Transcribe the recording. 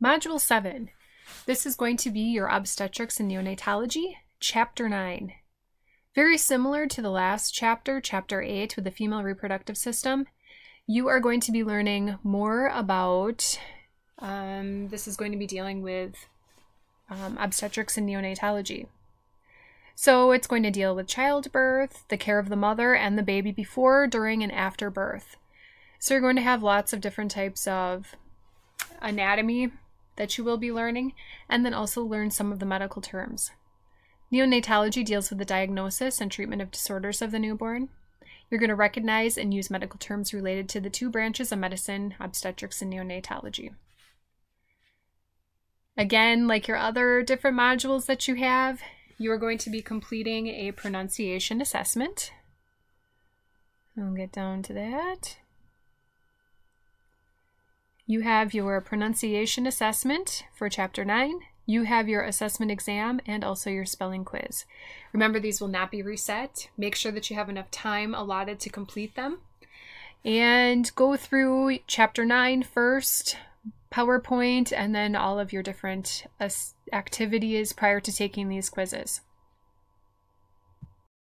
Module 7. This is going to be your Obstetrics and Neonatology, Chapter 9. Very similar to the last chapter, Chapter 8, with the female reproductive system. You are going to be learning more about, this is going to be dealing with obstetrics and neonatology. So it's going to deal with childbirth, the care of the mother and the baby before, during, and after birth. So you're going to have lots of different types of anatomy that you will be learning, and then also learn some of the medical terms. Neonatology deals with the diagnosis and treatment of disorders of the newborn. You're going to recognize and use medical terms related to the two branches of medicine, obstetrics and neonatology. Again, like your other different modules that you have, you are going to be completing a pronunciation assessment. I'll get down to that. You have your pronunciation assessment for Chapter 9. You have your assessment exam and also your spelling quiz. Remember, these will not be reset. Make sure that you have enough time allotted to complete them. And go through Chapter 9 first, PowerPoint, and then all of your different activities prior to taking these quizzes.